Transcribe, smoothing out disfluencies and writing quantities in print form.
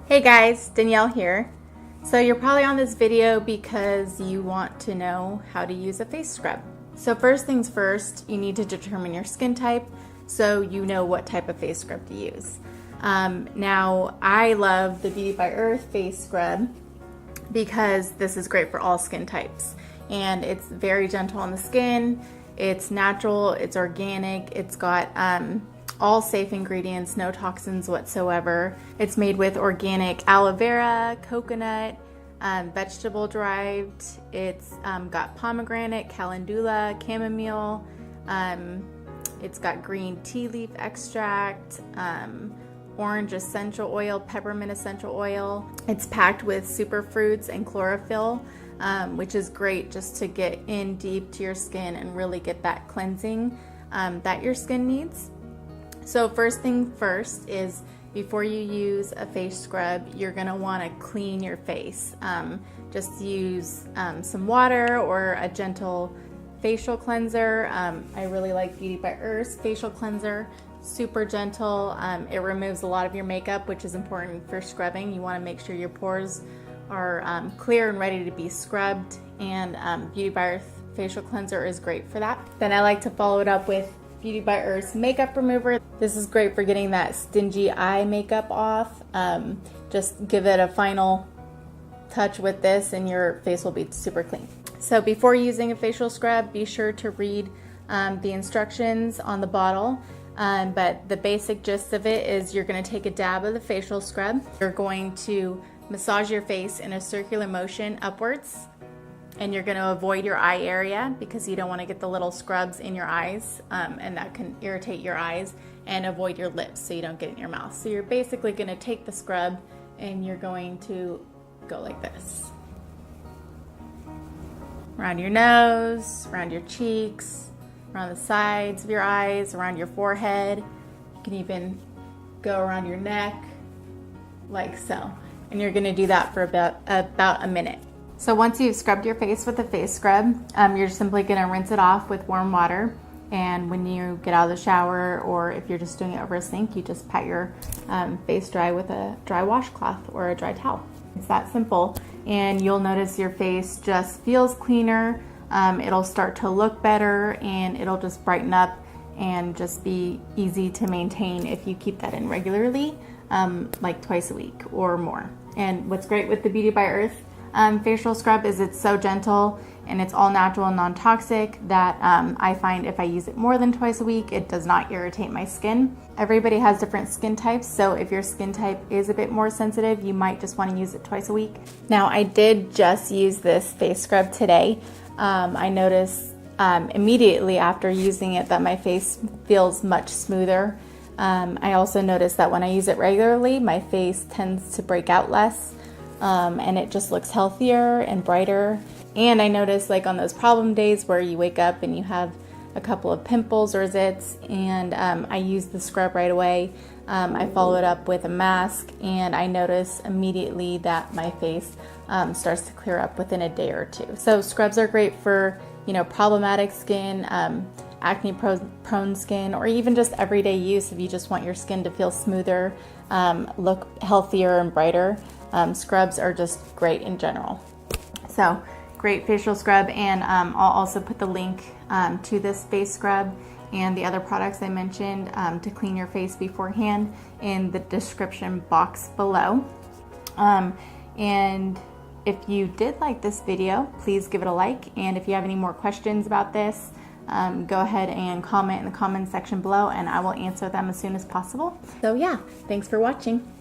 Hey guys, Danielle here. So you're probably on this video because you want to know how to use a face scrub. So first things first, you need to determine your skin type so you know what type of face scrub to use. Now I love the Beauty by Earth face scrub because this is great for all skin types and it's very gentle on the skin. It's natural, it's organic, it's got all safe ingredients, no toxins whatsoever. It's made with organic aloe vera, coconut, vegetable derived. It's got pomegranate, calendula, chamomile. It's got green tea leaf extract, orange essential oil, peppermint essential oil. It's packed with superfruits and chlorophyll, which is great just to get in deep to your skin and really get that cleansing that your skin needs. So first thing first is before you use a face scrub, you're gonna wanna clean your face. Just use some water or a gentle facial cleanser. I really like Beauty by Earth's facial cleanser. Super gentle. It removes a lot of your makeup, which is important for scrubbing. You wanna make sure your pores are clear and ready to be scrubbed, and Beauty by Earth facial cleanser is great for that. Then I like to follow it up with Beauty by Earth's makeup remover. This is great for getting that stingy eye makeup off. Just give it a final touch with this and your face will be super clean. So before using a facial scrub, be sure to read the instructions on the bottle. But the basic gist of it is you're going to take a dab of the facial scrub. You're going to massage your face in a circular motion upwards. And you're going to avoid your eye area because you don't want to get the little scrubs in your eyes, and that can irritate your eyes, and avoid your lips so you don't get it in your mouth. So you're basically going to take the scrub and you're going to go like this. Around your nose, around your cheeks, around the sides of your eyes, around your forehead. You can even go around your neck like so. And you're going to do that for about a minute. So once you've scrubbed your face with a face scrub, you're simply going to rinse it off with warm water. And when you get out of the shower, or if you're just doing it over a sink, you just pat your face dry with a dry washcloth or a dry towel. It's that simple. And you'll notice your face just feels cleaner. It'll start to look better and it'll just brighten up and just be easy to maintain if you keep that in regularly, like twice a week or more. And what's great with the Beauty by Earth facial scrub is it's so gentle and it's all natural and non-toxic that I find if I use it more than twice a week, it does not irritate my skin. Everybody has different skin types, so if your skin type is a bit more sensitive, you might just want to use it twice a week. Now, I did just use this face scrub today. I noticed immediately after using it that my face feels much smoother. I also noticed that when I use it regularly, my face tends to break out less. And it just looks healthier and brighter. And I noticed, like on those problem days where you wake up and you have a couple of pimples or zits, and I use the scrub right away. I follow it up with a mask, and I notice immediately that my face starts to clear up within a day or two. So scrubs are great for, problematic skin, acne prone skin, or even just everyday use if you just want your skin to feel smoother, look healthier and brighter. Scrubs are just great in general. So great facial scrub, and I'll also put the link to this face scrub and the other products I mentioned to clean your face beforehand in the description box below. And if you did like this video, please give it a like, and if you have any more questions about this, go ahead and comment in the comment section below and I will answer them as soon as possible. So yeah, thanks for watching.